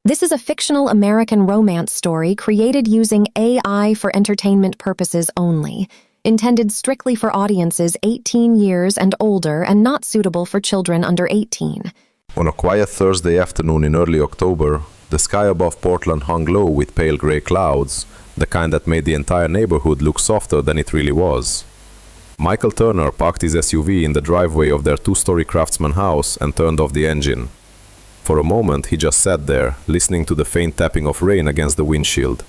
This is a fictional American romance story created using AI for entertainment purposes only, intended strictly for audiences 18 years and older and not suitable for children under 18. On a quiet Thursday afternoon in early October, the sky above Portland hung low with pale gray clouds, the kind that made the entire neighborhood look softer than it really was. Michael Turner parked his SUV in the driveway of their two-story craftsman house and turned off the engine. For a moment, he just sat there, listening to the faint tapping of rain against the windshield.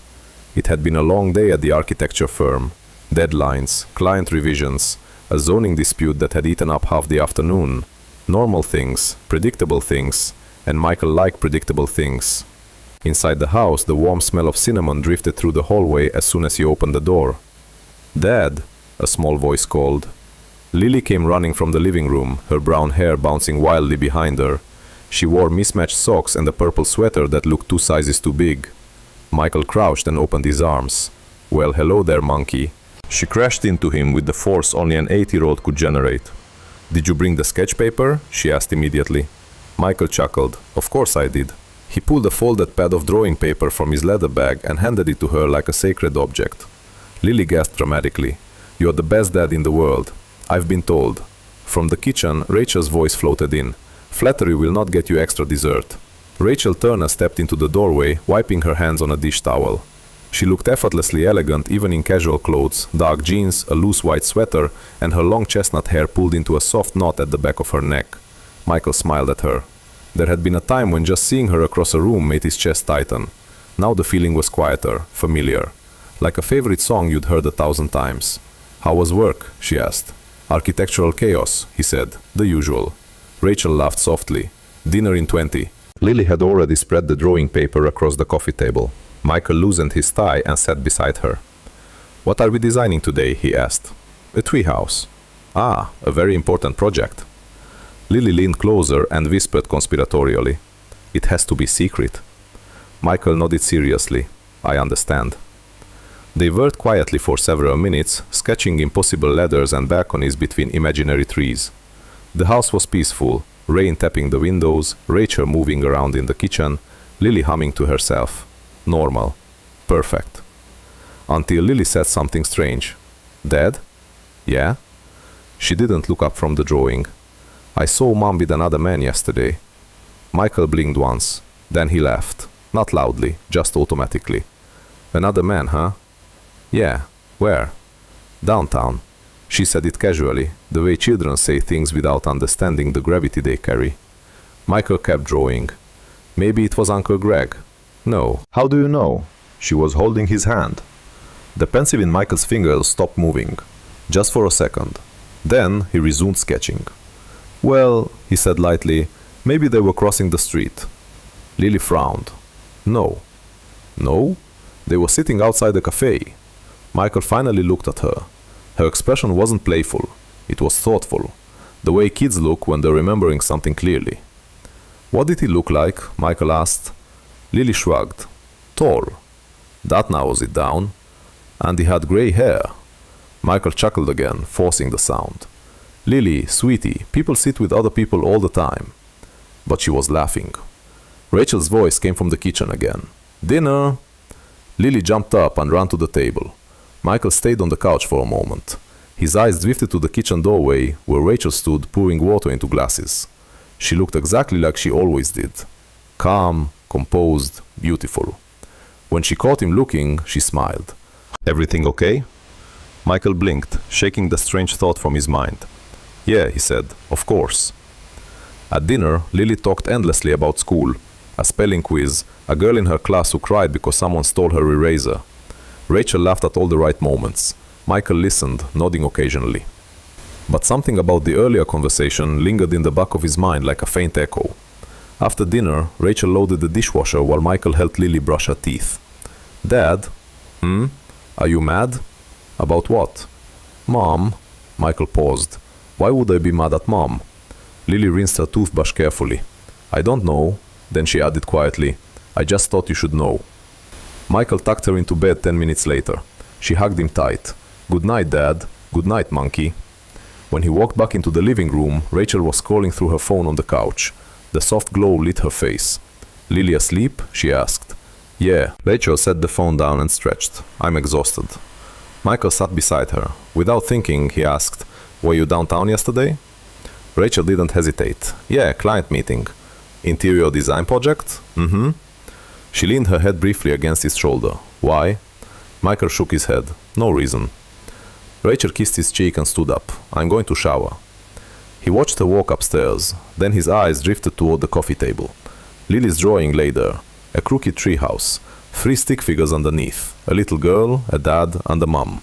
It had been a long day at the architecture firm. Deadlines, client revisions, a zoning dispute that had eaten up half the afternoon. Normal things, predictable things, and Michael liked predictable things. Inside the house, the warm smell of cinnamon drifted through the hallway as soon as he opened the door. "Dad," a small voice called. Lily came running from the living room, her brown hair bouncing wildly behind her. She wore mismatched socks and a purple sweater that looked 2 sizes too big. Michael crouched and opened his arms. "Well, hello there, monkey." She crashed into him with the force only an 8-year-old could generate. "Did you bring the sketch paper?" she asked immediately. Michael chuckled. "Of course I did." He pulled a folded pad of drawing paper from his leather bag and handed it to her like a sacred object. Lily gasped dramatically. "You're the best dad in the world. I've been told." From the kitchen, Rachel's voice floated in. "Flattery will not get you extra dessert." Rachel Turner stepped into the doorway, wiping her hands on a dish towel. She looked effortlessly elegant even in casual clothes, dark jeans, a loose white sweater, and her long chestnut hair pulled into a soft knot at the back of her neck. Michael smiled at her. There had been a time when just seeing her across a room made his chest tighten. Now the feeling was quieter, familiar. Like a favorite song you'd heard 1,000 times. "How was work?" she asked. "Architectural chaos," he said. "The usual." Rachel laughed softly. "Dinner in 20. Lily had already spread the drawing paper across the coffee table. Michael loosened his tie and sat beside her. "What are we designing today?" he asked. "A treehouse." "Ah, a very important project." Lily leaned closer and whispered conspiratorially. "It has to be secret." Michael nodded seriously. "I understand." They worked quietly for several minutes, sketching impossible ladders and balconies between imaginary trees. The house was peaceful, rain tapping the windows, Rachel moving around in the kitchen, Lily humming to herself. Normal. Perfect. Until Lily said something strange. "Dad?" "Yeah?" She didn't look up from the drawing. "I saw Mom with another man yesterday." Michael blinked once. Then he laughed. Not loudly, just automatically. "Another man, huh?" "Yeah. Where?" "Downtown." She said it casually, the way children say things without understanding the gravity they carry. Michael kept drawing. "Maybe it was Uncle Greg." "No." "How do you know?" She was holding his hand. The pencil in Michael's fingers stopped moving. Just for a second. Then he resumed sketching. "Well," he said lightly, "maybe they were crossing the street." Lily frowned. "No." "No?" "They were sitting outside the cafe." Michael finally looked at her. Her expression wasn't playful. It was thoughtful. The way kids look when they're remembering something clearly. "What did he look like?" Michael asked. Lily shrugged. "Tall." That narrows it down. "And he had gray hair." Michael chuckled again, forcing the sound. "Lily, sweetie, people sit with other people all the time." But she was laughing. Rachel's voice came from the kitchen again. "Dinner!" Lily jumped up and ran to the table. Michael stayed on the couch for a moment. His eyes drifted to the kitchen doorway, where Rachel stood pouring water into glasses. She looked exactly like she always did. Calm, composed, beautiful. When she caught him looking, she smiled. "Everything okay?" Michael blinked, shaking the strange thought from his mind. "Yeah," he said, "of course." At dinner, Lily talked endlessly about school. A spelling quiz, a girl in her class who cried because someone stole her eraser. Rachel laughed at all the right moments. Michael listened, nodding occasionally. But something about the earlier conversation lingered in the back of his mind like a faint echo. After dinner, Rachel loaded the dishwasher while Michael helped Lily brush her teeth. "Dad?" "Are you mad?" "About what?" "Mom." Michael paused. "Why would I be mad at Mom?" Lily rinsed her toothbrush carefully. "I don't know." Then she added quietly, "I just thought you should know." Michael tucked her into bed 10 minutes later. She hugged him tight. "Good night, Dad. Good night, monkey." When he walked back into the living room, Rachel was scrolling through her phone on the couch. The soft glow lit her face. Lily asleep? She asked. Yeah. Rachel set the phone down and stretched. I'm exhausted. Michael sat beside her. Without thinking, he asked, were you downtown yesterday? Rachel didn't hesitate. Yeah, client meeting. Interior design project? Mm-hmm. She leaned her head briefly against his shoulder. Why? Michael shook his head. No reason. Rachel kissed his cheek and stood up. I'm going to shower. He watched her walk upstairs. Then his eyes drifted toward the coffee table. Lily's drawing lay there. A crooked treehouse. 3 stick figures underneath. A little girl, a dad, and a mom.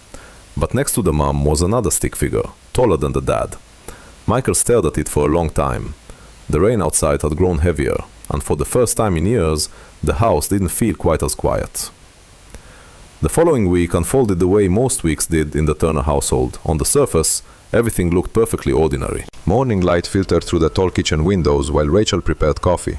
But next to the mom was another stick figure, taller than the dad. Michael stared at it for a long time. The rain outside had grown heavier, and for the first time in years, the house didn't feel quite as quiet. The following week unfolded the way most weeks did in the Turner household. On the surface, everything looked perfectly ordinary. Morning light filtered through the tall kitchen windows while Rachel prepared coffee.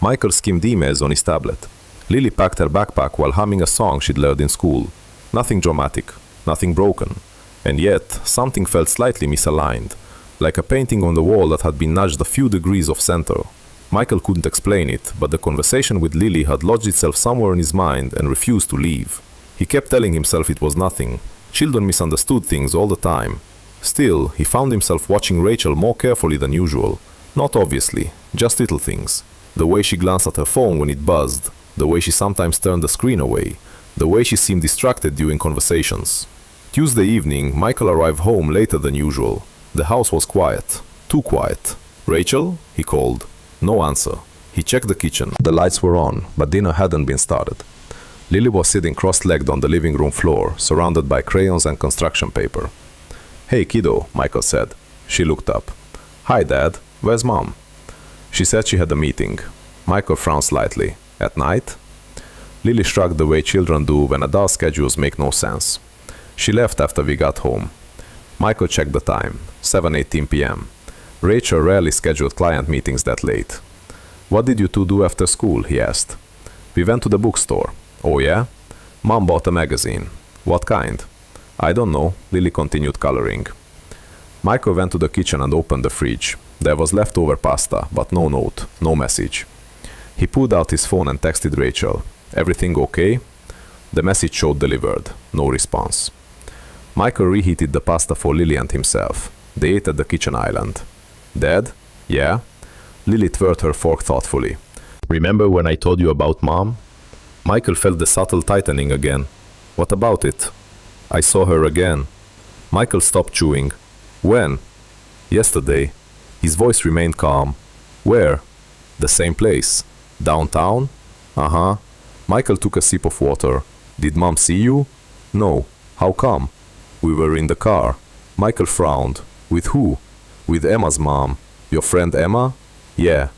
Michael skimmed emails on his tablet. Lily packed her backpack while humming a song she'd learned in school. Nothing dramatic, nothing broken. And yet, something felt slightly misaligned, like a painting on the wall that had been nudged a few degrees off center. Michael couldn't explain it, but the conversation with Lily had lodged itself somewhere in his mind and refused to leave. He kept telling himself it was nothing. Children misunderstood things all the time. Still, he found himself watching Rachel more carefully than usual. Not obviously, just little things. The way she glanced at her phone when it buzzed, the way she sometimes turned the screen away, the way she seemed distracted during conversations. Tuesday evening, Michael arrived home later than usual. The house was quiet. Too quiet. Rachel? He called. No answer. He checked the kitchen. The lights were on, but dinner hadn't been started. Lily was sitting cross-legged on the living room floor, surrounded by crayons and construction paper. Hey kiddo, Michael said. She looked up. Hi Dad, where's Mom? She said she had a meeting. Michael frowned slightly. At night? Lily shrugged the way children do when adult schedules make no sense. She left after we got home. Michael checked the time. 7:18 p.m. Rachel rarely scheduled client meetings that late. What did you two do after school? He asked. We went to the bookstore. Oh yeah? Mom bought a magazine. What kind? I don't know, Lily continued coloring. Michael went to the kitchen and opened the fridge. There was leftover pasta, but no note, no message. He pulled out his phone and texted Rachel. Everything okay? The message showed delivered. No response. Michael reheated the pasta for Lily and himself. They ate at the kitchen island. Dad? Yeah? Lily twirled her fork thoughtfully. Remember when I told you about Mom? Michael felt the subtle tightening again. What about it? I saw her again. Michael stopped chewing. When? Yesterday. His voice remained calm. Where? The same place. Downtown? Uh-huh. Michael took a sip of water. Did Mom see you? No. How come? We were in the car. Michael frowned. With who? With Emma's mom. Your friend Emma? Yeah.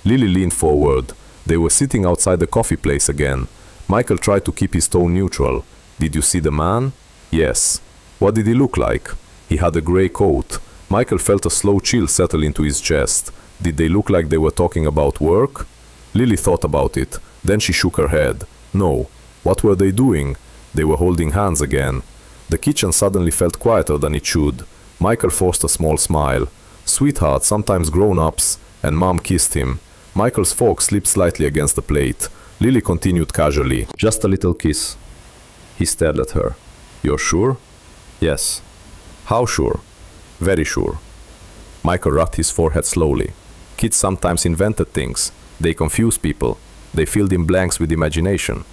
Lily leaned forward. They were sitting outside the coffee place again. Michael tried to keep his tone neutral. Did you see the man? Yes. What did he look like? He had a gray coat. Michael felt a slow chill settle into his chest. Did they look like they were talking about work? Lily thought about it. Then she shook her head. No. What were they doing? They were holding hands again. The kitchen suddenly felt quieter than it should. Michael forced a small smile. Sweetheart, sometimes grown-ups, and Mom kissed him. Michael's fork slipped slightly against the plate. Lily continued casually. Just a little kiss. He stared at her. You're sure? Yes. How sure? Very sure. Michael rubbed his forehead slowly. Kids sometimes invented things. They confuse people. They filled in blanks with imagination.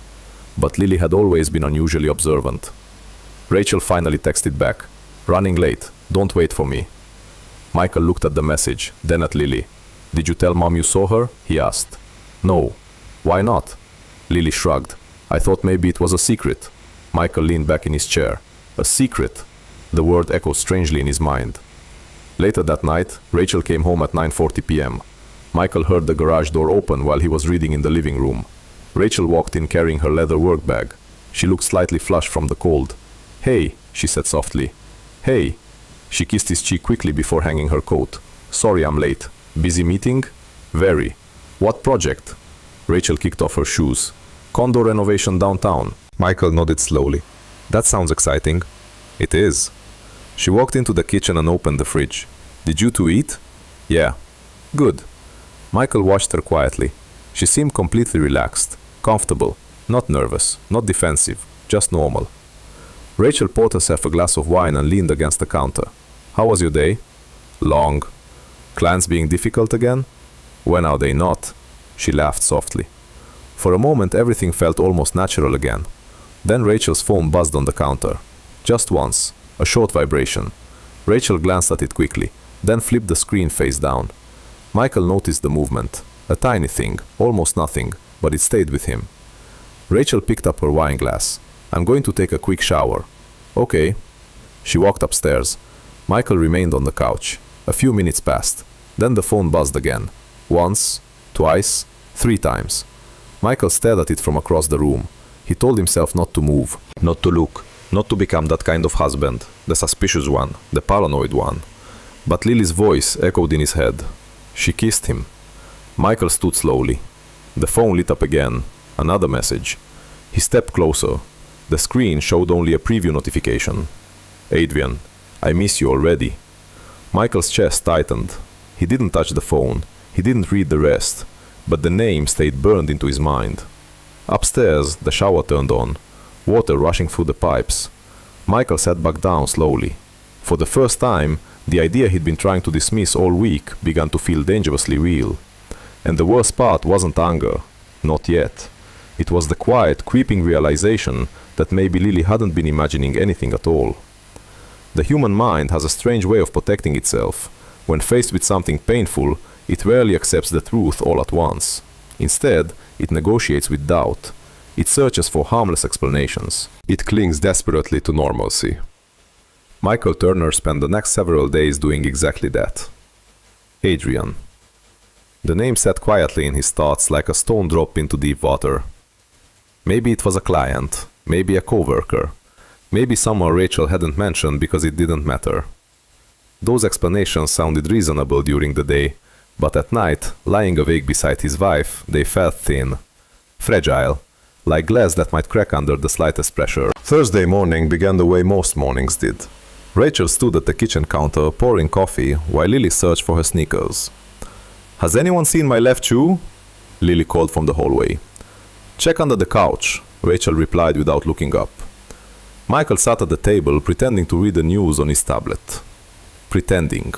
But Lily had always been unusually observant. Rachel finally texted back. Running late. Don't wait for me. Michael looked at the message, then at Lily. Did you tell Mom you saw her? He asked. No. Why not? Lily shrugged. I thought maybe it was a secret. Michael leaned back in his chair. A secret? The word echoed strangely in his mind. Later that night, Rachel came home at 9:40 p.m. Michael heard the garage door open while he was reading in the living room. Rachel walked in carrying her leather work bag. She looked slightly flushed from the cold. Hey, she said softly. Hey. She kissed his cheek quickly before hanging her coat. Sorry I'm late. Busy meeting? Very. What project? Rachel kicked off her shoes. Condo renovation downtown. Michael nodded slowly. That sounds exciting. It is. She walked into the kitchen and opened the fridge. Did you two eat? Yeah. Good. Michael watched her quietly. She seemed completely relaxed, comfortable, not nervous, not defensive, just normal. Rachel poured herself a glass of wine and leaned against the counter. How was your day? Long. Clients being difficult again? When are they not? She laughed softly. For a moment everything felt almost natural again. Then Rachel's phone buzzed on the counter. Just once, a short vibration. Rachel glanced at it quickly, then flipped the screen face down. Michael noticed the movement. A tiny thing, almost nothing, but it stayed with him. Rachel picked up her wine glass. I'm going to take a quick shower. Okay. She walked upstairs. Michael remained on the couch. A few minutes passed. Then the phone buzzed again. Once, twice, 3 times. Michael stared at it from across the room. He told himself not to move, not to look, not to become that kind of husband, the suspicious one, the paranoid one. But Lily's voice echoed in his head. She kissed him. Michael stood slowly. The phone lit up again. Another message. He stepped closer. The screen showed only a preview notification. Adrian, I miss you already. Michael's chest tightened. He didn't touch the phone. He didn't read the rest. But the name stayed burned into his mind. Upstairs, the shower turned on. Water rushing through the pipes. Michael sat back down slowly. For the first time, the idea he'd been trying to dismiss all week began to feel dangerously real. And the worst part wasn't anger. Not yet. It was the quiet, creeping realization that maybe Lily hadn't been imagining anything at all. The human mind has a strange way of protecting itself. When faced with something painful, it rarely accepts the truth all at once. Instead, it negotiates with doubt. It searches for harmless explanations. It clings desperately to normalcy. Michael Turner spent the next several days doing exactly that. Adrian. The name sat quietly in his thoughts like a stone dropped into deep water. Maybe it was a client, maybe a coworker, maybe someone Rachel hadn't mentioned because it didn't matter. Those explanations sounded reasonable during the day, but at night, lying awake beside his wife, they felt thin, fragile, like glass that might crack under the slightest pressure. Thursday morning began the way most mornings did. Rachel stood at the kitchen counter pouring coffee while Lily searched for her sneakers. Has anyone seen my left shoe? Lily called from the hallway. Check under the couch, Rachel replied without looking up. Michael sat at the table pretending to read the news on his tablet. Pretending,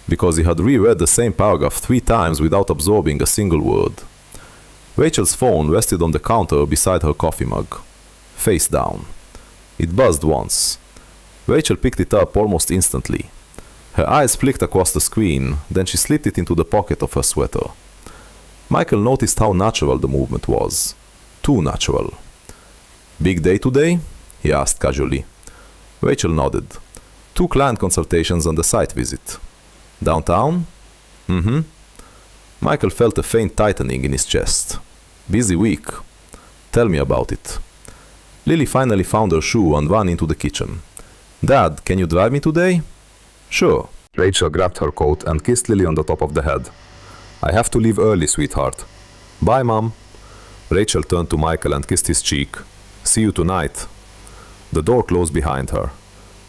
because he had reread the same paragraph 3 times without absorbing a single word. Rachel's phone rested on the counter beside her coffee mug, face down. It buzzed once. Rachel picked it up almost instantly. Her eyes flicked across the screen, then she slipped it into the pocket of her sweater. Michael noticed how natural the movement was. Too natural. Big day today? He asked casually. Rachel nodded. 2 client consultations and a site visit. Downtown? Mm-hmm. Michael felt a faint tightening in his chest. Busy week. Tell me about it. Lily finally found her shoe and ran into the kitchen. Dad, can you drive me today? Sure. Rachel grabbed her coat and kissed Lily on the top of the head. I have to leave early, sweetheart. Bye, Mom. Rachel turned to Michael and kissed his cheek. See you tonight. The door closed behind her.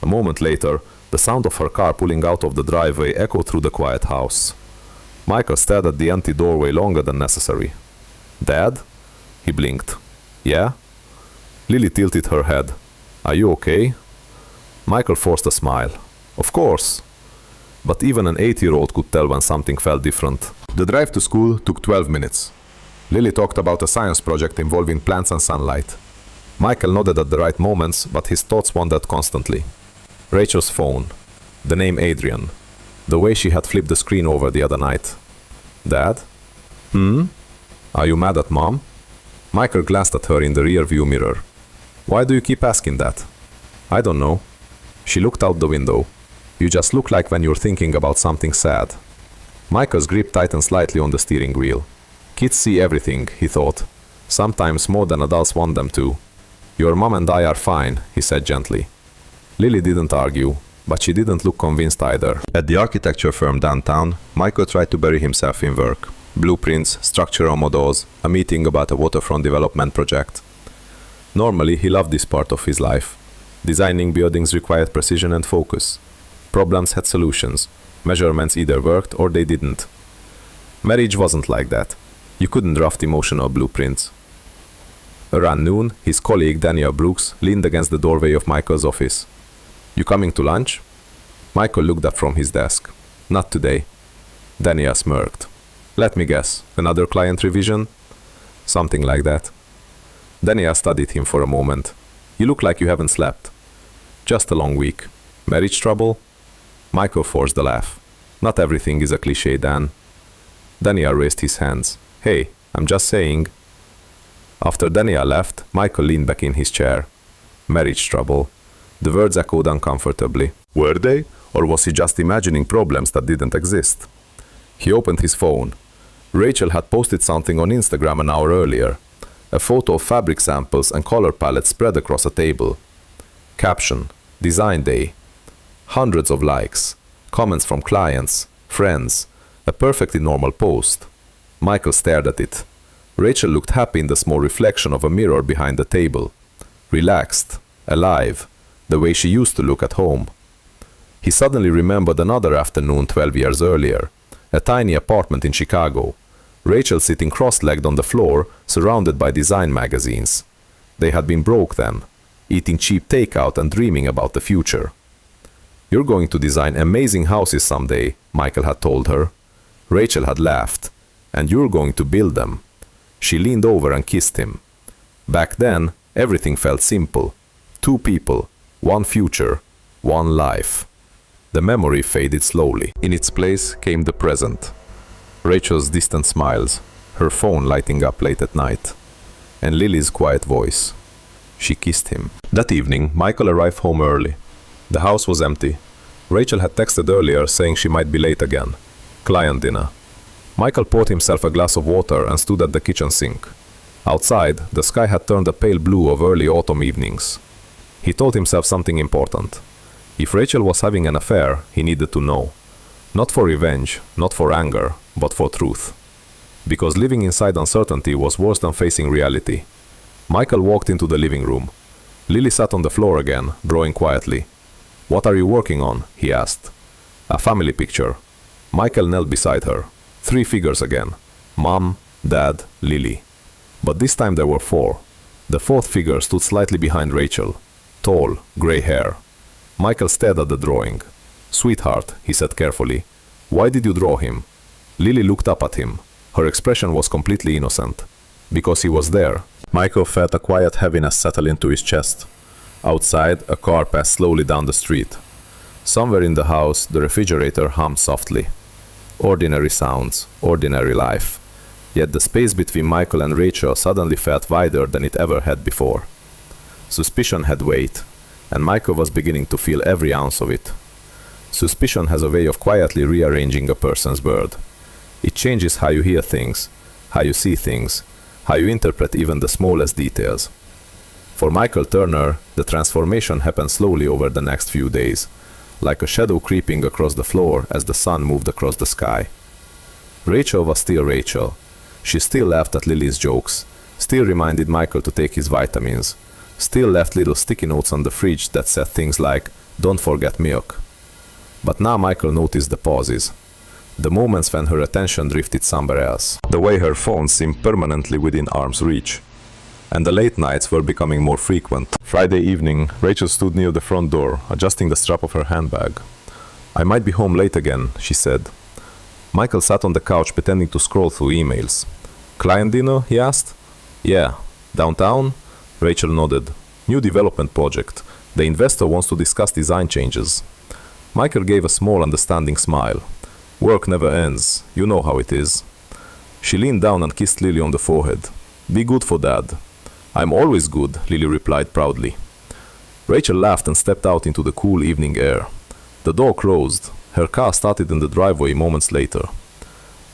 A moment later, the sound of her car pulling out of the driveway echoed through the quiet house. Michael stared at the empty doorway longer than necessary. Dad? He blinked. Yeah? Lily tilted her head. Are you okay? Michael forced a smile. Of course. But even an 8-year-old could tell when something felt different. The drive to school took 12 minutes. Lily talked about a science project involving plants and sunlight. Michael nodded at the right moments, but his thoughts wandered constantly. Rachel's phone. The name Adrian. The way she had flipped the screen over the other night. Dad? Are you mad at Mom? Michael glanced at her in the rear-view mirror. Why do you keep asking that? I don't know. She looked out the window. You just look like when you're thinking about something sad. Michael's grip tightened slightly on the steering wheel. Kids see everything, he thought. Sometimes more than adults want them to. Your mom and I are fine, he said gently. Lily didn't argue, but she didn't look convinced either. At the architecture firm downtown, Michael tried to bury himself in work. Blueprints, structural models, a meeting about a waterfront development project. Normally, he loved this part of his life. Designing buildings required precision and focus. Problems had solutions. Measurements either worked or they didn't. Marriage wasn't like that. You couldn't draft emotional blueprints. Around noon, his colleague Daniel Brooks leaned against the doorway of Michael's office. You coming to lunch? Michael looked up from his desk. Not today. Daniel smirked. Let me guess, another client revision? Something like that. Daniel studied him for a moment. You look like you haven't slept. Just a long week. Marriage trouble? Michael forced a laugh. Not everything is a cliché, Dan. Daniel raised his hands. Hey, I'm just saying. After Daniel left, Michael leaned back in his chair. Marriage trouble. The words echoed uncomfortably. Were they? Or was he just imagining problems that didn't exist? He opened his phone. Rachel had posted something on Instagram an hour earlier. A photo of fabric samples and color palettes spread across a table. Caption: Design Day. Hundreds of likes. Comments from clients, friends. A perfectly normal post. Michael stared at it. Rachel looked happy in the small reflection of a mirror behind the table. Relaxed, alive, the way she used to look at home. He suddenly remembered another afternoon 12 years earlier. A tiny apartment in Chicago. Rachel sitting cross-legged on the floor, surrounded by design magazines. They had been broke then, eating cheap takeout and dreaming about the future. You're going to design amazing houses someday, Michael had told her. Rachel had laughed. And you're going to build them. She leaned over and kissed him. Back then, everything felt simple. Two people, one future, one life. The memory faded slowly. In its place came the present. Rachel's distant smiles, her phone lighting up late at night, and Lily's quiet voice. She kissed him. That evening, Michael arrived home early. The house was empty. Rachel had texted earlier saying she might be late again. Client dinner. Michael poured himself a glass of water and stood at the kitchen sink. Outside, the sky had turned a pale blue of early autumn evenings. He told himself something important. If Rachel was having an affair, he needed to know. Not for revenge, not for anger, but for truth. Because living inside uncertainty was worse than facing reality. Michael walked into the living room. Lily sat on the floor again, drawing quietly. What are you working on? He asked. A family picture. Michael knelt beside her. 3 figures again. Mom, Dad, Lily. But this time there were 4. The 4th figure stood slightly behind Rachel. Tall, grey hair. Michael stared at the drawing. Sweetheart, he said carefully. Why did you draw him? Lily looked up at him. Her expression was completely innocent. Because he was there. Michael felt a quiet heaviness settle into his chest. Outside, a car passed slowly down the street. Somewhere in the house, the refrigerator hummed softly. Ordinary sounds, ordinary life. Yet the space between Michael and Rachel suddenly felt wider than it ever had before. Suspicion had weight, and Michael was beginning to feel every ounce of it. Suspicion has a way of quietly rearranging a person's world. It changes how you hear things, how you see things, how you interpret even the smallest details. For Michael Turner, the transformation happened slowly over the next few days, like a shadow creeping across the floor as the sun moved across the sky. Rachel was still Rachel. She still laughed at Lily's jokes, still reminded Michael to take his vitamins, still left little sticky notes on the fridge that said things like, "Don't forget milk." But now Michael noticed the pauses, the moments when her attention drifted somewhere else, the way her phone seemed permanently within arm's reach. And the late nights were becoming more frequent. Friday evening, Rachel stood near the front door, adjusting the strap of her handbag. "I might be home late again," she said. Michael sat on the couch pretending to scroll through emails. "Client dinner?" he asked. "Yeah. Downtown?" Rachel nodded. "New development project. The investor wants to discuss design changes." Michael gave a small, understanding smile. "Work never ends. You know how it is." She leaned down and kissed Lily on the forehead. "Be good for Dad." "I'm always good," Lily replied proudly. Rachel laughed and stepped out into the cool evening air. The door closed. Her car started in the driveway moments later.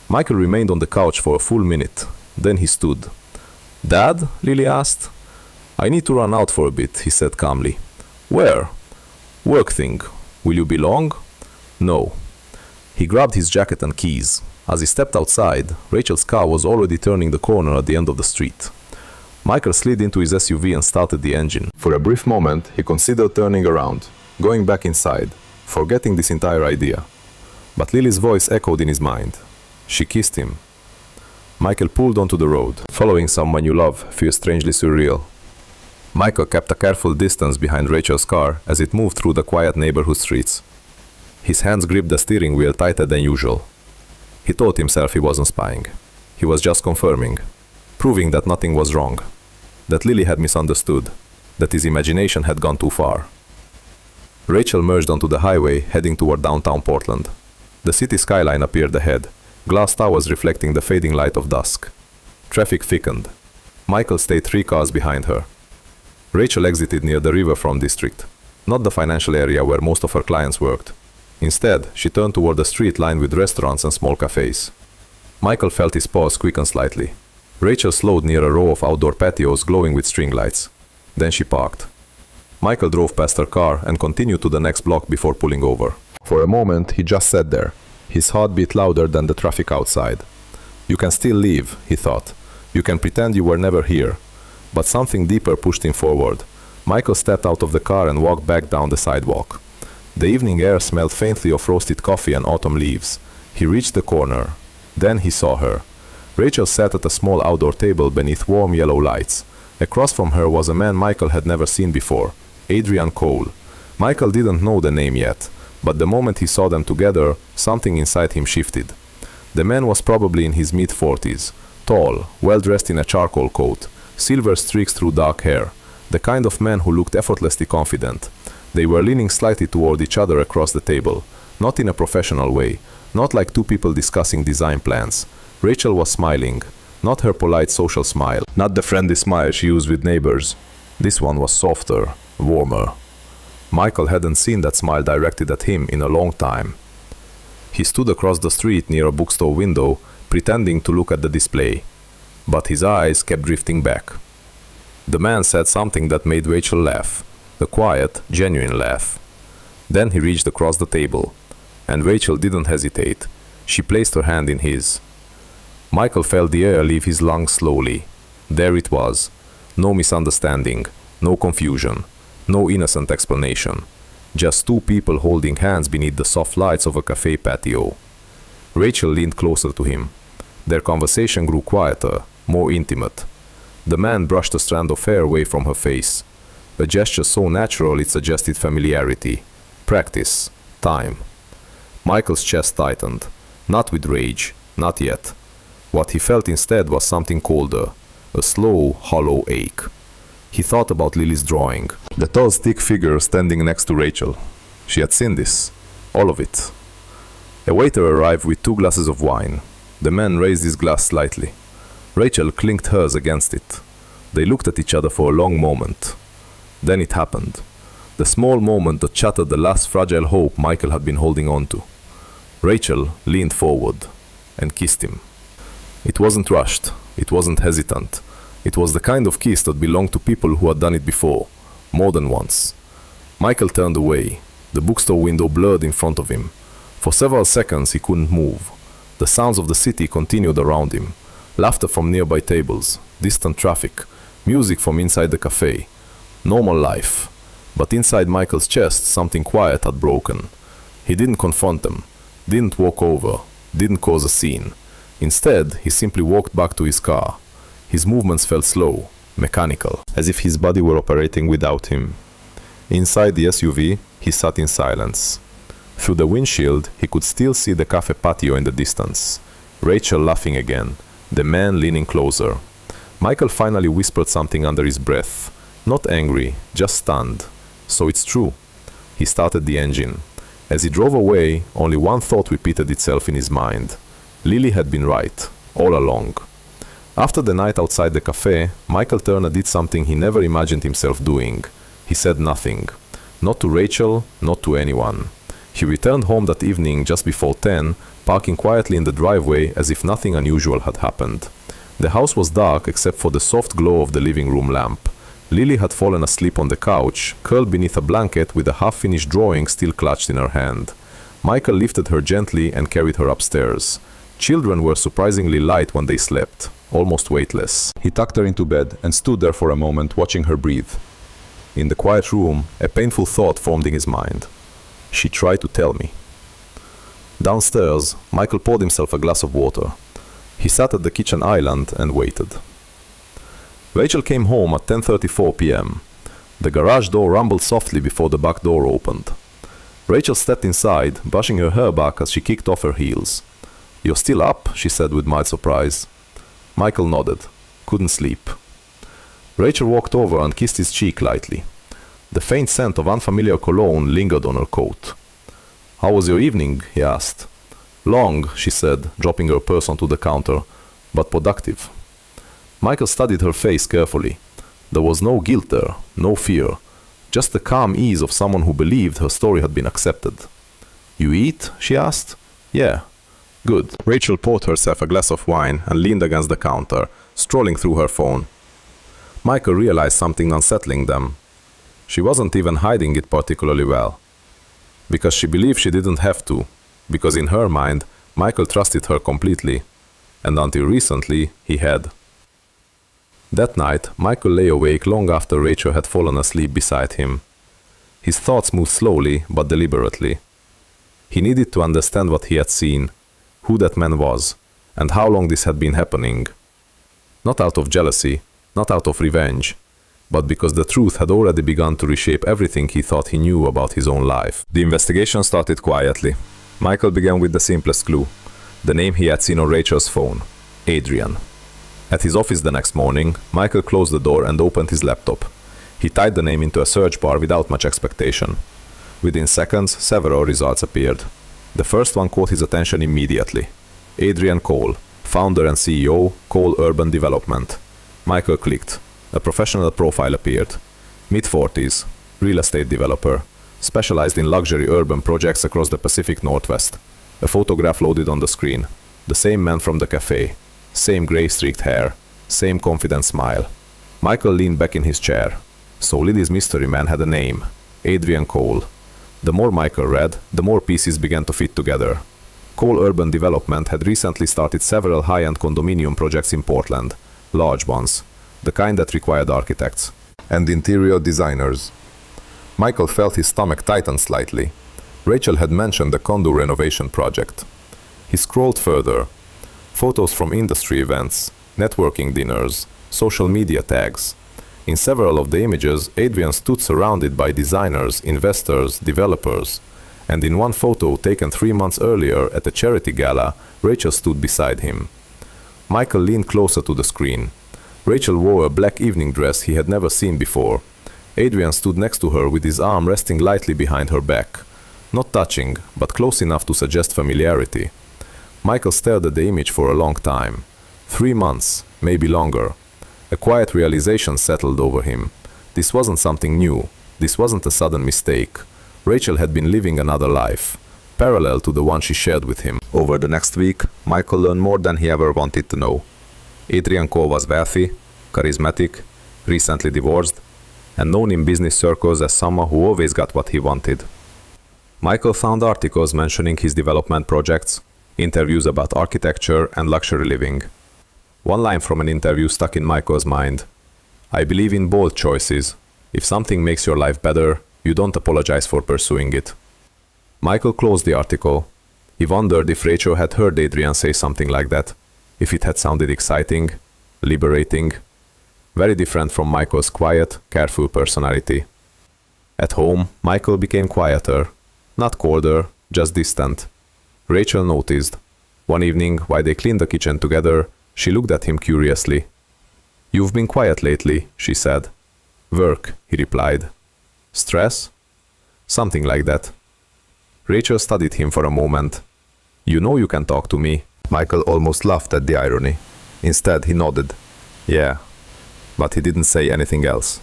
Michael remained on the couch for a full minute. Then he stood. "Dad?" Lily asked. "I need to run out for a bit," he said calmly. "Where?" "Work thing. Will you be long?" "No." He grabbed his jacket and keys. As he stepped outside, Rachel's car was already turning the corner at the end of the street. Michael slid into his SUV and started the engine. For a brief moment, he considered turning around, going back inside, forgetting this entire idea. But Lily's voice echoed in his mind. She kissed him. Michael pulled onto the road. Following someone you love feels strangely surreal. Michael kept a careful distance behind Rachel's car as it moved through the quiet neighborhood streets. His hands gripped the steering wheel tighter than usual. He told himself he wasn't spying. He was just confirming, proving that nothing was wrong, that Lily had misunderstood, that his imagination had gone too far. Rachel merged onto the highway, heading toward downtown Portland. The city skyline appeared ahead, glass towers reflecting the fading light of dusk. Traffic thickened. Michael stayed 3 cars behind her. Rachel exited near the riverfront district, not the financial area where most of her clients worked. Instead, she turned toward a street lined with restaurants and small cafes. Michael felt his pulse quicken slightly. Rachel slowed near a row of outdoor patios glowing with string lights. Then she parked. Michael drove past her car and continued to the next block before pulling over. For a moment, he just sat there. His heart beat louder than the traffic outside. You can still leave, he thought. You can pretend you were never here. But something deeper pushed him forward. Michael stepped out of the car and walked back down the sidewalk. The evening air smelled faintly of roasted coffee and autumn leaves. He reached the corner. Then he saw her. Rachel sat at a small outdoor table beneath warm yellow lights. Across from her was a man Michael had never seen before, Adrian Cole. Michael didn't know the name yet, but the moment he saw them together, something inside him shifted. The man was probably in his mid-40s, tall, well-dressed in a charcoal coat, silver streaks through dark hair, the kind of man who looked effortlessly confident. They were leaning slightly toward each other across the table, not in a professional way, not like two people discussing design plans. Rachel was smiling, not her polite social smile, not the friendly smile she used with neighbors. This one was softer, warmer. Michael hadn't seen that smile directed at him in a long time. He stood across the street near a bookstore window, pretending to look at the display. But his eyes kept drifting back. The man said something that made Rachel laugh, a quiet, genuine laugh. Then he reached across the table, and Rachel didn't hesitate. She placed her hand in his. Michael felt the air leave his lungs slowly. There it was. No misunderstanding, no confusion, no innocent explanation. Just two people holding hands beneath the soft lights of a cafe patio. Rachel leaned closer to him. Their conversation grew quieter, more intimate. The man brushed a strand of hair away from her face. A gesture so natural it suggested familiarity, practice, time. Michael's chest tightened. Not with rage, not yet. What he felt instead was something colder, a slow, hollow ache. He thought about Lily's drawing, the tall, thick figure standing next to Rachel. She had seen this, all of it. A waiter arrived with 2 glasses of wine. The man raised his glass slightly. Rachel clinked hers against it. They looked at each other for a long moment. Then it happened. The small moment that shattered the last fragile hope Michael had been holding on to. Rachel leaned forward and kissed him. It wasn't rushed. It wasn't hesitant. It was the kind of kiss that belonged to people who had done it before, more than once. Michael turned away. The bookstore window blurred in front of him. For several seconds he couldn't move. The sounds of the city continued around him. Laughter from nearby tables, distant traffic, music from inside the cafe. Normal life. But inside Michael's chest, something quiet had broken. He didn't confront them, didn't walk over, didn't cause a scene. Instead, he simply walked back to his car. His movements felt slow, mechanical, as if his body were operating without him. Inside the SUV, he sat in silence. Through the windshield, he could still see the cafe patio in the distance. Rachel laughing again, the man leaning closer. Michael finally whispered something under his breath. Not angry, just stunned. So it's true. He started the engine. As he drove away, only one thought repeated itself in his mind. Lily had been right, all along. After the night outside the cafe, Michael Turner did something he never imagined himself doing. He said nothing. Not to Rachel, not to anyone. He returned home that evening just before 10, parking quietly in the driveway as if nothing unusual had happened. The house was dark except for the soft glow of the living room lamp. Lily had fallen asleep on the couch, curled beneath a blanket with a half-finished drawing still clutched in her hand. Michael lifted her gently and carried her upstairs. Children were surprisingly light when they slept, almost weightless. He tucked her into bed and stood there for a moment watching her breathe. In the quiet room, a painful thought formed in his mind. She tried to tell me. Downstairs, Michael poured himself a glass of water. He sat at the kitchen island and waited. Rachel came home at 10:34 p.m. The garage door rumbled softly before the back door opened. Rachel stepped inside, brushing her hair back as she kicked off her heels. "You're still up?" she said with mild surprise. Michael nodded. Couldn't sleep. Rachel walked over and kissed his cheek lightly. The faint scent of unfamiliar cologne lingered on her coat. "How was your evening?" he asked. "Long," she said, dropping her purse onto the counter, "but productive." Michael studied her face carefully. There was no guilt there, no fear, just the calm ease of someone who believed her story had been accepted. "You eat?" she asked. "Yeah." "Good." Rachel poured herself a glass of wine and leaned against the counter, strolling through her phone. Michael realized something unsettling them. She wasn't even hiding it particularly well. Because she believed she didn't have to. Because in her mind, Michael trusted her completely. And until recently, he had. That night, Michael lay awake long after Rachel had fallen asleep beside him. His thoughts moved slowly but deliberately. He needed to understand what he had seen, who that man was, and how long this had been happening. Not out of jealousy, not out of revenge, but because the truth had already begun to reshape everything he thought he knew about his own life. The investigation started quietly. Michael began with the simplest clue, the name he had seen on Rachel's phone, Adrian. At his office the next morning, Michael closed the door and opened his laptop. He typed the name into a search bar without much expectation. Within seconds, several results appeared. The first one caught his attention immediately. Adrian Cole, founder and CEO, Cole Urban Development. Michael clicked. A professional profile appeared. Mid-40s, real estate developer, specialized in luxury urban projects across the Pacific Northwest. A photograph loaded on the screen. The same man from the cafe. Same gray-streaked hair. Same confident smile. Michael leaned back in his chair. So Lily's mystery man had a name. Adrian Cole. The more Michael read, the more pieces began to fit together. Cole Urban Development had recently started several high-end condominium projects in Portland. Large ones. The kind that required architects. And interior designers. Michael felt his stomach tighten slightly. Rachel had mentioned the condo renovation project. He scrolled further. Photos from industry events, networking dinners, social media tags. In several of the images, Adrian stood surrounded by designers, investors, developers. And in one photo taken 3 months earlier at a charity gala, Rachel stood beside him. Michael leaned closer to the screen. Rachel wore a black evening dress he had never seen before. Adrian stood next to her with his arm resting lightly behind her back. Not touching, but close enough to suggest familiarity. Michael stared at the image for a long time. 3 months, maybe longer. A quiet realization settled over him. This wasn't something new. This wasn't a sudden mistake. Rachel had been living another life, parallel to the one she shared with him. Over the next week, Michael learned more than he ever wanted to know. Adrian Cole was wealthy, charismatic, recently divorced, and known in business circles as someone who always got what he wanted. Michael found articles mentioning his development projects, interviews about architecture and luxury living. One line from an interview stuck in Michael's mind. "I believe in bold choices. If something makes your life better, you don't apologize for pursuing it." Michael closed the article. He wondered if Rachel had heard Adrian say something like that, if it had sounded exciting, liberating, very different from Michael's quiet, careful personality. At home, Michael became quieter, not colder, just distant. Rachel noticed. One evening, while they cleaned the kitchen together, she looked at him curiously. "You've been quiet lately," she said. "Work," he replied. "Stress?" "Something like that." Rachel studied him for a moment. "You know you can talk to me." Michael almost laughed at the irony. Instead, he nodded. "Yeah." But he didn't say anything else.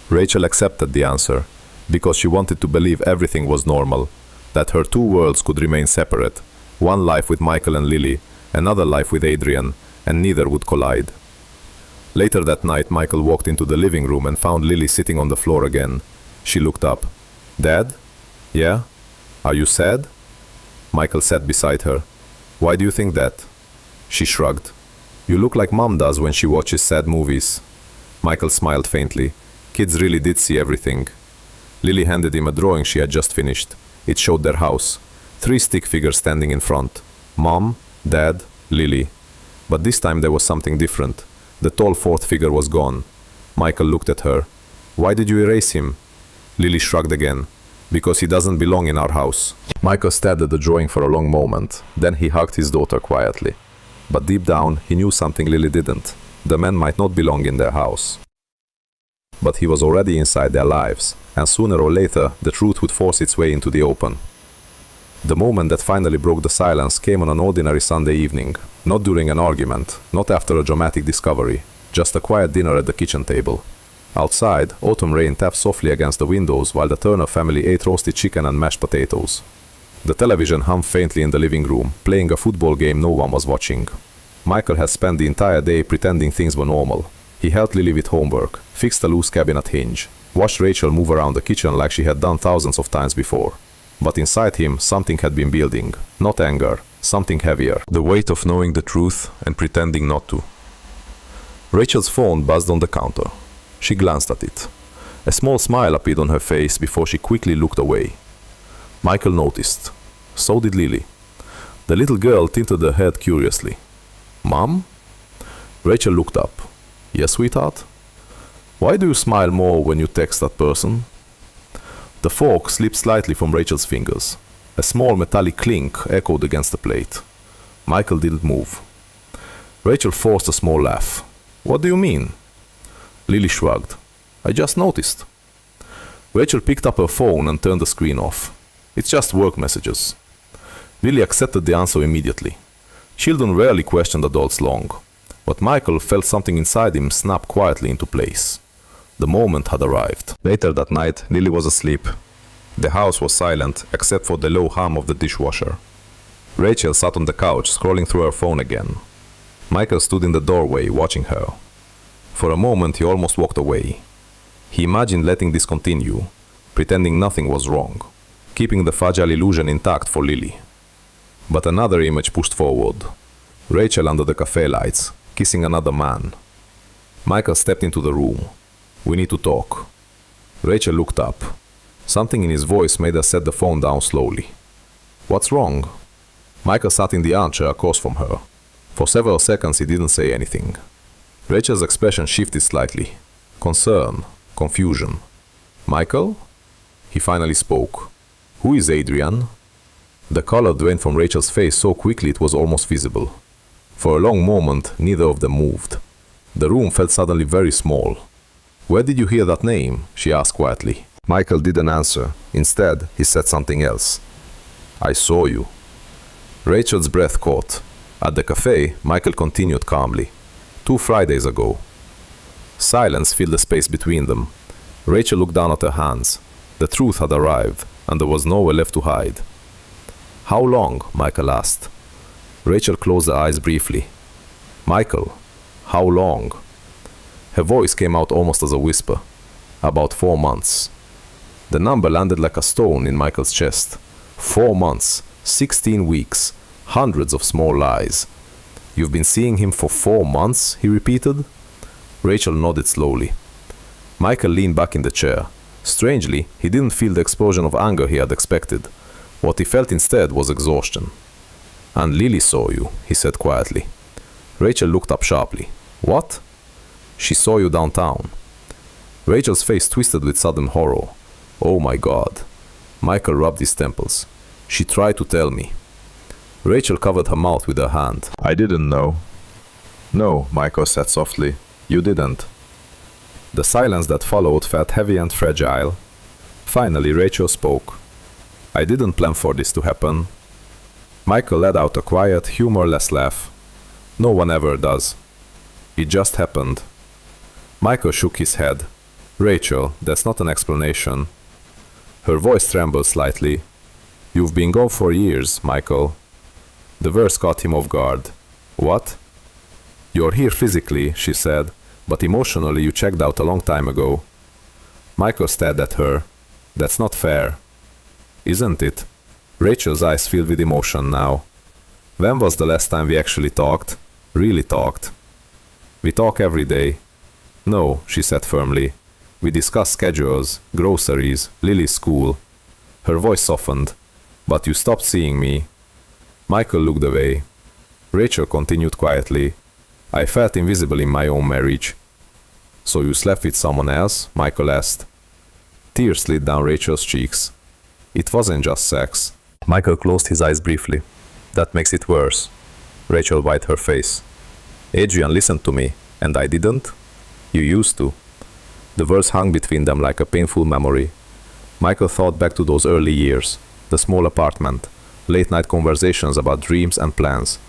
Rachel accepted the answer, because she wanted to believe everything was normal, that her two worlds could remain separate, one life with Michael and Lily, another life with Adrian, and neither would collide. Later that night, Michael walked into the living room and found Lily sitting on the floor again. She looked up. "Dad? Yeah? Are you sad?" Michael sat beside her. "Why do you think that?" She shrugged. "You look like Mom does when she watches sad movies." Michael smiled faintly. Kids really did see everything. Lily handed him a drawing she had just finished. It showed their house. 3 stick figures standing in front. Mom, Dad, Lily. But this time there was something different. The tall fourth figure was gone. Michael looked at her. "Why did you erase him?" Lily shrugged again. "Because he doesn't belong in our house." Michael stared at the drawing for a long moment. Then he hugged his daughter quietly. But deep down, he knew something Lily didn't. The man might not belong in their house. But he was already inside their lives, and sooner or later, the truth would force its way into the open. The moment that finally broke the silence came on an ordinary Sunday evening. Not during an argument, not after a dramatic discovery, just a quiet dinner at the kitchen table. Outside, autumn rain tapped softly against the windows while the Turner family ate roasted chicken and mashed potatoes. The television hummed faintly in the living room, playing a football game no one was watching. Michael had spent the entire day pretending things were normal. He helped Lily with homework, fixed a loose cabinet hinge, watched Rachel move around the kitchen like she had done thousands of times before. But inside him, something had been building. Not anger, something heavier. The weight of knowing the truth and pretending not to. Rachel's phone buzzed on the counter. She glanced at it. A small smile appeared on her face before she quickly looked away. Michael noticed. So did Lily. The little girl tilted her head curiously. "Mom?" Rachel looked up. "Yes, sweetheart? Why do you smile more when you text that person?" The fork slipped slightly from Rachel's fingers. A small metallic clink echoed against the plate. Michael didn't move. Rachel forced a small laugh. "What do you mean?" Lily shrugged. "I just noticed." Rachel picked up her phone and turned the screen off. "It's just work messages." Lily accepted the answer immediately. Children rarely questioned adults long, but Michael felt something inside him snap quietly into place. The moment had arrived. Later that night, Lily was asleep. The house was silent, except for the low hum of the dishwasher. Rachel sat on the couch, scrolling through her phone again. Michael stood in the doorway, watching her. For a moment, he almost walked away. He imagined letting this continue, pretending nothing was wrong, keeping the fragile illusion intact for Lily. But another image pushed forward. Rachel under the cafe lights, kissing another man. Michael stepped into the room. "We need to talk." Rachel looked up. Something in his voice made her set the phone down slowly. "What's wrong?" Michael sat in the armchair across from her. For several seconds he didn't say anything. Rachel's expression shifted slightly. Concern, confusion. "Michael?" He finally spoke. "Who is Adrian?" The color drained from Rachel's face so quickly it was almost visible. For a long moment, neither of them moved. The room felt suddenly very small. "Where did you hear that name?" she asked quietly. Michael didn't answer. Instead, he said something else. "I saw you." Rachel's breath caught. At the cafe, Michael continued calmly. 2 Fridays ago. Silence filled the space between them. Rachel looked down at her hands. The truth had arrived, and there was nowhere left to hide. "How long?" Michael asked. Rachel closed her eyes briefly. "Michael, how long?" Her voice came out almost as a whisper. "About 4 months." The number landed like a stone in Michael's chest. 4 months, 16 weeks, hundreds of small lies. "You've been seeing him for 4 months?" he repeated. Rachel nodded slowly. Michael leaned back in the chair. Strangely, he didn't feel the explosion of anger he had expected. What he felt instead was exhaustion. "And Lily saw you," he said quietly. Rachel looked up sharply. "What?" "She saw you downtown." Rachel's face twisted with sudden horror. "Oh my God." Michael rubbed his temples. "She tried to tell me." Rachel covered her mouth with her hand. "I didn't know." "No," Michael said softly. "You didn't." The silence that followed felt heavy and fragile. Finally, Rachel spoke. "I didn't plan for this to happen." Michael let out a quiet, humorless laugh. "No one ever does. It just happened." Michael shook his head. "Rachel, that's not an explanation." Her voice trembled slightly. "You've been gone for years, Michael." The verse caught him off guard. "What?" "You're here physically," she said, "but emotionally you checked out a long time ago." Michael stared at her. "That's not fair." "Isn't it?" Rachel's eyes filled with emotion now. "When was the last time we actually talked? Really talked?" "We talk every day." "No," she said firmly. "We discuss schedules, groceries, Lily's school." Her voice softened. "But you stopped seeing me." Michael looked away. Rachel continued quietly. I felt invisible in my own marriage. So you slept with someone else? Michael asked. Tears slid down Rachel's cheeks. It wasn't just sex. Michael closed his eyes briefly. That makes it worse. Rachel wiped her face. Adrian listened to me, and I didn't? You used to. The words hung between them like a painful memory. Michael thought back to those early years, the small apartment, late-night conversations about dreams and plans.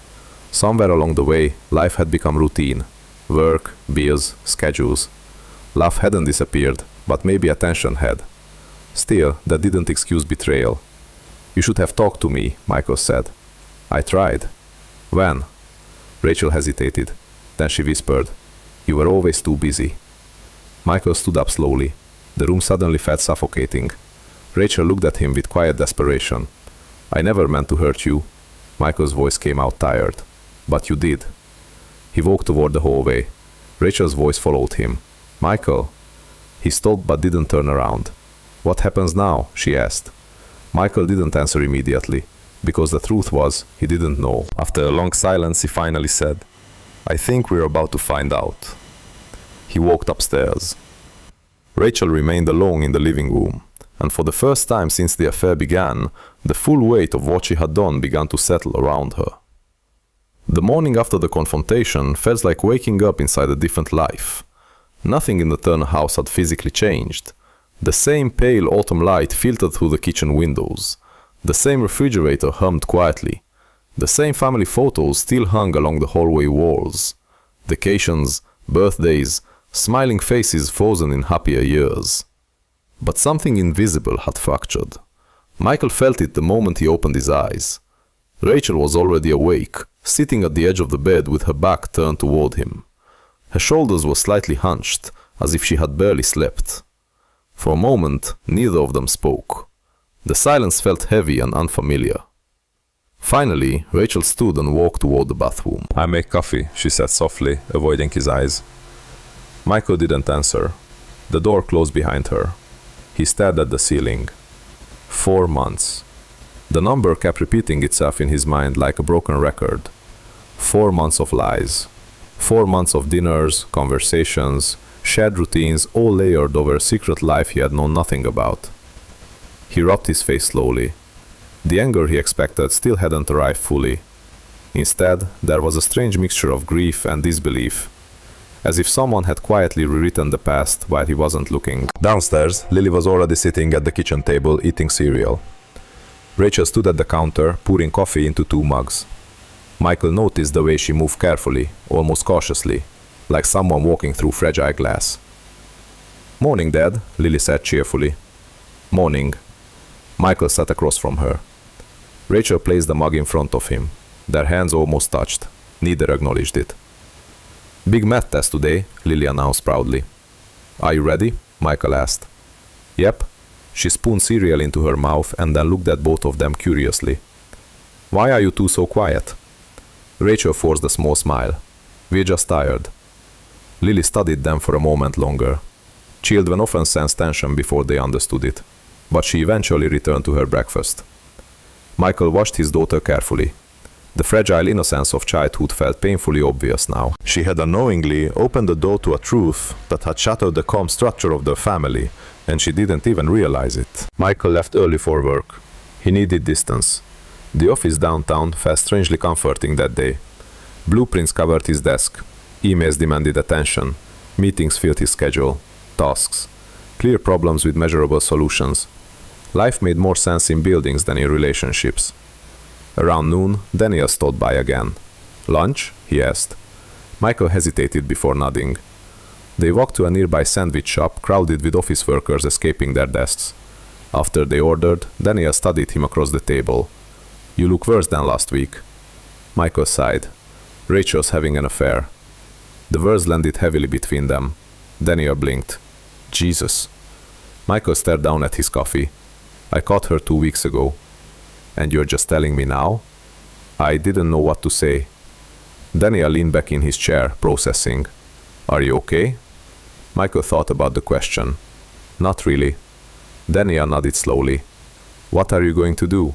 Somewhere along the way, life had become routine. Work, bills, schedules. Love hadn't disappeared, but maybe attention had. Still, that didn't excuse betrayal. You should have talked to me, Michael said. I tried. When? Rachel hesitated. Then she whispered, You were always too busy. Michael stood up slowly. The room suddenly felt suffocating. Rachel looked at him with quiet desperation. I never meant to hurt you. Michael's voice came out tired. But you did. He walked toward the hallway. Rachel's voice followed him. Michael. He stopped but didn't turn around. What happens now? She asked. Michael didn't answer immediately, because the truth was, he didn't know. After a long silence, he finally said, I think we're about to find out. He walked upstairs. Rachel remained alone in the living room, and for the first time since the affair began, the full weight of what she had done began to settle around her. The morning after the confrontation felt like waking up inside a different life. Nothing in the Turner house had physically changed. The same pale autumn light filtered through the kitchen windows. The same refrigerator hummed quietly. The same family photos still hung along the hallway walls. Vacations, birthdays, smiling faces frozen in happier years. But something invisible had fractured. Michael felt it the moment he opened his eyes. Rachel was already awake, sitting at the edge of the bed with her back turned toward him. Her shoulders were slightly hunched, as if she had barely slept. For a moment, neither of them spoke. The silence felt heavy and unfamiliar. Finally, Rachel stood and walked toward the bathroom. I make coffee, she said softly, avoiding his eyes. Michael didn't answer. The door closed behind her. He stared at the ceiling. 4 months. The number kept repeating itself in his mind like a broken record. 4 months of lies. 4 months of dinners, conversations, shared routines, all layered over a secret life he had known nothing about. He rubbed his face slowly. The anger he expected still hadn't arrived fully. Instead, there was a strange mixture of grief and disbelief, as if someone had quietly rewritten the past while he wasn't looking. Downstairs, Lily was already sitting at the kitchen table eating cereal. Rachel stood at the counter, pouring coffee into 2 mugs. Michael noticed the way she moved carefully, almost cautiously, like someone walking through fragile glass. Morning, Dad, Lily said cheerfully. Morning. Michael sat across from her. Rachel placed the mug in front of him. Their hands almost touched. Neither acknowledged it. Big math test today, Lily announced proudly. Are you ready? Michael asked. Yep. She spooned cereal into her mouth and then looked at both of them curiously. Why are you two so quiet? Rachel forced a small smile. We're just tired. Lily studied them for a moment longer. Children often sensed tension before they understood it, but she eventually returned to her breakfast. Michael watched his daughter carefully. The fragile innocence of childhood felt painfully obvious now. She had unknowingly opened the door to a truth that had shattered the calm structure of their family, and she didn't even realize it. Michael left early for work. He needed distance. The office downtown felt strangely comforting that day. Blueprints covered his desk. Emails demanded attention. Meetings filled his schedule. Tasks. Clear problems with measurable solutions. Life made more sense in buildings than in relationships. Around noon, Daniel stopped by again. Lunch? He asked. Michael hesitated before nodding. They walked to a nearby sandwich shop crowded with office workers escaping their desks. After they ordered, Daniel studied him across the table. You look worse than last week. Michael sighed. Rachel's having an affair. The words landed heavily between them. Daniel blinked. Jesus. Michael stared down at his coffee. I caught her 2 weeks ago. And you're just telling me now? I didn't know what to say. Daniel leaned back in his chair, processing. Are you okay? Michael thought about the question. Not really. Daniel nodded slowly. What are you going to do?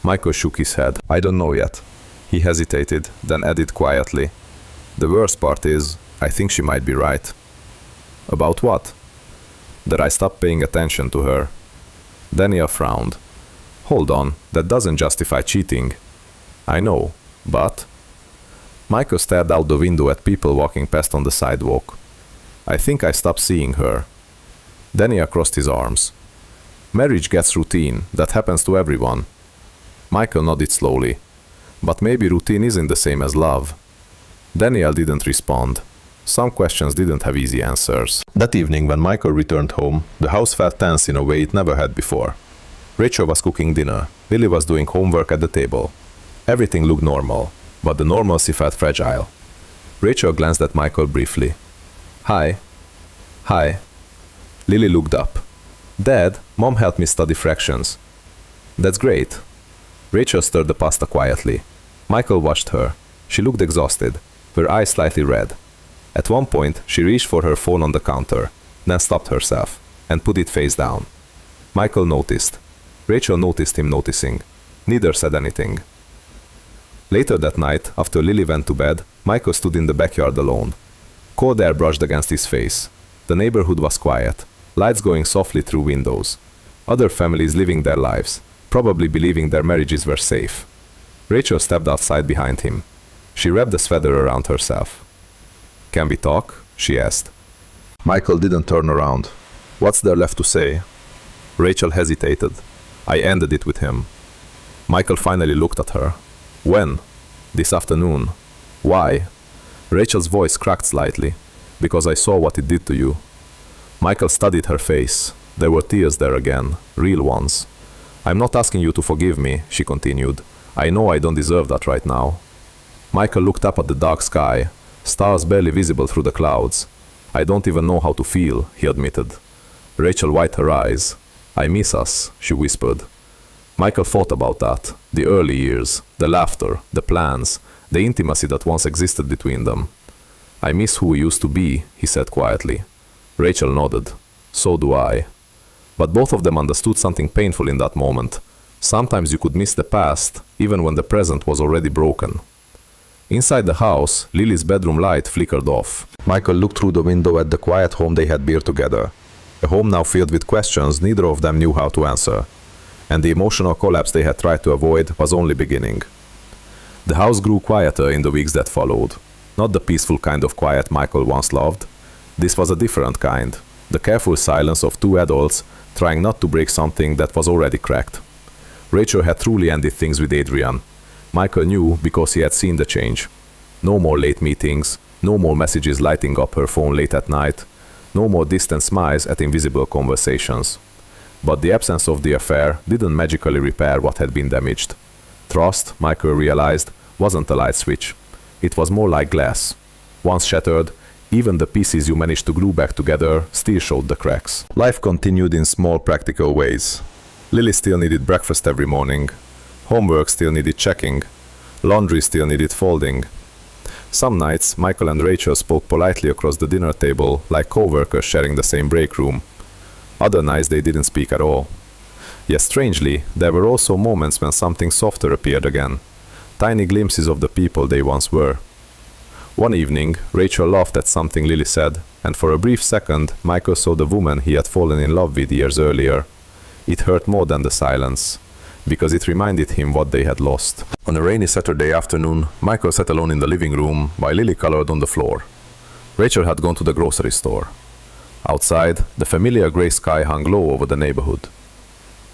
Michael shook his head. I don't know yet. He hesitated, then added quietly. The worst part is, I think she might be right. About what? That I stopped paying attention to her. Daniel frowned. Hold on, that doesn't justify cheating. I know, but... Michael stared out the window at people walking past on the sidewalk. I think I stopped seeing her. Daniel crossed his arms. Marriage gets routine, that happens to everyone. Michael nodded slowly. But maybe routine isn't the same as love. Daniel didn't respond. Some questions didn't have easy answers. That evening, when Michael returned home, the house felt tense in a way it never had before. Rachel was cooking dinner. Lily was doing homework at the table. Everything looked normal, but the normalcy felt fragile. Rachel glanced at Michael briefly. Hi. Hi. Lily looked up. Dad, Mom helped me study fractions. That's great. Rachel stirred the pasta quietly. Michael watched her. She looked exhausted, her eyes slightly red. At one point, she reached for her phone on the counter, then stopped herself, and put it face down. Michael noticed. Rachel noticed him noticing. Neither said anything. Later that night, after Lily went to bed, Michael stood in the backyard alone. Cold air brushed against his face. The neighborhood was quiet, lights going softly through windows. Other families living their lives, probably believing their marriages were safe. Rachel stepped outside behind him. She wrapped the sweater around herself. Can we talk? She asked. Michael didn't turn around. What's there left to say? Rachel hesitated. I ended it with him. Michael finally looked at her. When? This afternoon. Why? Rachel's voice cracked slightly. Because I saw what it did to you. Michael studied her face. There were tears there again, real ones. I'm not asking you to forgive me, she continued. I know I don't deserve that right now. Michael looked up at the dark sky, stars barely visible through the clouds. I don't even know how to feel, he admitted. Rachel wiped her eyes. I miss us, she whispered. Michael thought about that, the early years, the laughter, the plans, the intimacy that once existed between them. I miss who we used to be, he said quietly. Rachel nodded. So do I. But both of them understood something painful in that moment. Sometimes you could miss the past, even when the present was already broken. Inside the house, Lily's bedroom light flickered off. Michael looked through the window at the quiet home they had built together. A home now filled with questions neither of them knew how to answer. And the emotional collapse they had tried to avoid was only beginning. The house grew quieter in the weeks that followed. Not the peaceful kind of quiet Michael once loved. This was a different kind. The careful silence of two adults trying not to break something that was already cracked. Rachel had truly ended things with Adrian. Michael knew because he had seen the change. No more late meetings, no more messages lighting up her phone late at night, no more distant smiles at invisible conversations. But the absence of the affair didn't magically repair what had been damaged. Trust, Michael realized, wasn't a light switch. It was more like glass. Once shattered, even the pieces you managed to glue back together still showed the cracks. Life continued in small practical ways. Lily still needed breakfast every morning. Homework still needed checking. Laundry still needed folding. Some nights, Michael and Rachel spoke politely across the dinner table like co-workers sharing the same break room. Other nights they didn't speak at all. Yet strangely, there were also moments when something softer appeared again. Tiny glimpses of the people they once were. One evening, Rachel laughed at something Lily said, and for a brief second, Michael saw the woman he had fallen in love with years earlier. It hurt more than the silence, because it reminded him what they had lost. On a rainy Saturday afternoon, Michael sat alone in the living room while Lily colored on the floor. Rachel had gone to the grocery store. Outside, the familiar gray sky hung low over the neighborhood.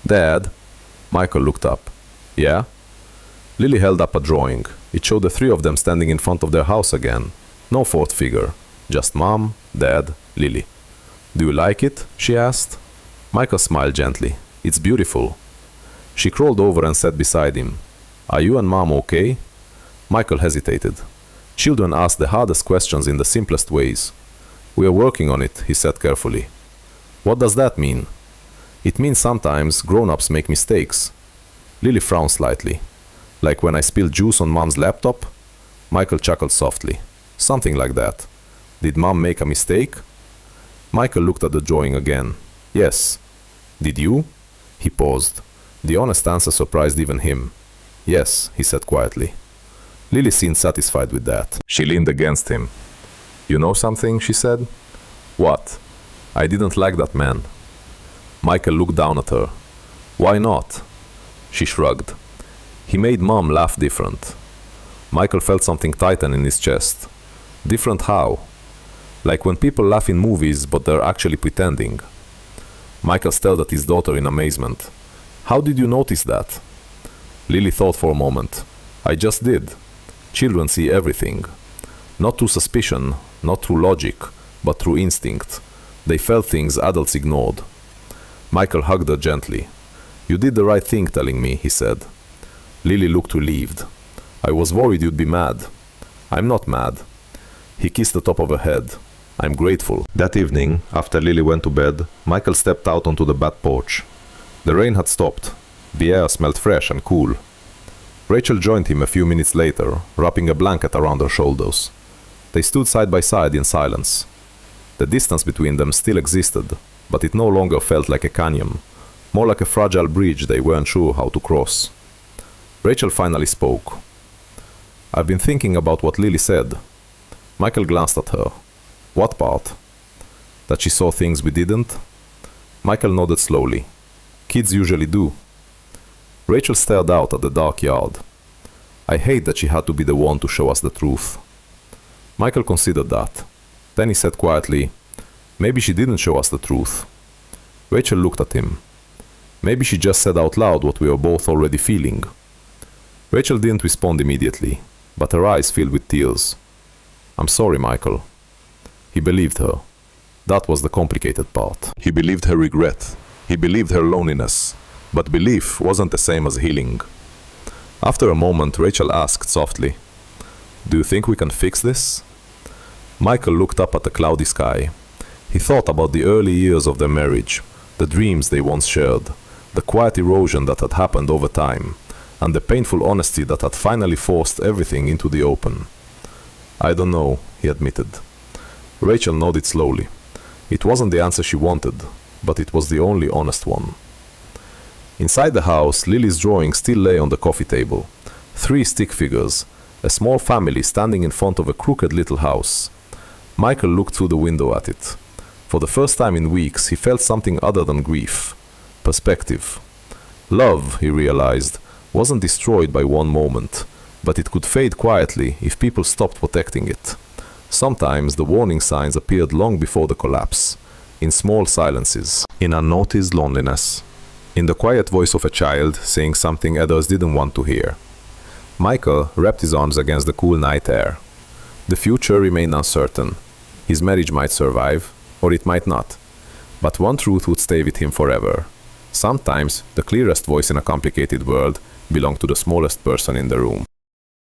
Dad? Michael looked up. Yeah? Lily held up a drawing. It showed the three of them standing in front of their house again. No fourth figure. Just Mom, Dad, Lily. Do you like it? She asked. Michael smiled gently. It's beautiful. She crawled over and sat beside him. Are you and Mom okay? Michael hesitated. Children ask the hardest questions in the simplest ways. We are working on it, he said carefully. What does that mean? It means sometimes grown-ups make mistakes. Lily frowned slightly. Like when I spilled juice on Mom's laptop? Michael chuckled softly. Something like that. Did Mom make a mistake? Michael looked at the drawing again. Yes. Did you? He paused. The honest answer surprised even him. Yes, he said quietly. Lily seemed satisfied with that. She leaned against him. "You know something?" she said. "What?" "I didn't like that man." Michael looked down at her. "Why not?" She shrugged. "He made Mom laugh different." Michael felt something tighten in his chest. Different how? Like when people laugh in movies but they're actually pretending. Michael stared at his daughter in amazement. "How did you notice that?" Lily thought for a moment. "I just did. Children see everything. Not through suspicion, not through logic, but through instinct. They felt things adults ignored." Michael hugged her gently. "You did the right thing telling me," he said. Lily looked relieved. "I was worried you'd be mad." "I'm not mad." He kissed the top of her head. "I'm grateful." That evening, after Lily went to bed, Michael stepped out onto the back porch. The rain had stopped. The air smelled fresh and cool. Rachel joined him a few minutes later, wrapping a blanket around her shoulders. They stood side by side in silence. The distance between them still existed, but it no longer felt like a canyon, more like a fragile bridge they weren't sure how to cross. Rachel finally spoke. "I've been thinking about what Lily said." Michael glanced at her. "What part?" "That she saw things we didn't?" Michael nodded slowly. "Kids usually do." Rachel stared out at the dark yard. "I hate that she had to be the one to show us the truth." Michael considered that. Then he said quietly, "Maybe she didn't show us the truth." Rachel looked at him. Maybe she just said out loud what we were both already feeling. Rachel didn't respond immediately, but her eyes filled with tears. "I'm sorry, Michael." He believed her. That was the complicated part. He believed her regret. He believed her loneliness. But belief wasn't the same as healing. After a moment, Rachel asked softly, "Do you think we can fix this?" Michael looked up at the cloudy sky. He thought about the early years of their marriage, the dreams they once shared, the quiet erosion that had happened over time, and the painful honesty that had finally forced everything into the open. "I don't know," he admitted. Rachel nodded slowly. It wasn't the answer she wanted, but it was the only honest one. Inside the house, Lily's drawing still lay on the coffee table. 3 stick figures, a small family standing in front of a crooked little house. Michael looked through the window at it. For the first time in weeks, he felt something other than grief. Perspective. Love, he realized, wasn't destroyed by one moment, but it could fade quietly if people stopped protecting it. Sometimes the warning signs appeared long before the collapse, in small silences, in unnoticed loneliness, in the quiet voice of a child saying something others didn't want to hear. Michael wrapped his arms against the cool night air. The future remained uncertain. His marriage might survive, or it might not. But one truth would stay with him forever. Sometimes the clearest voice in a complicated world belonged to the smallest person in the room.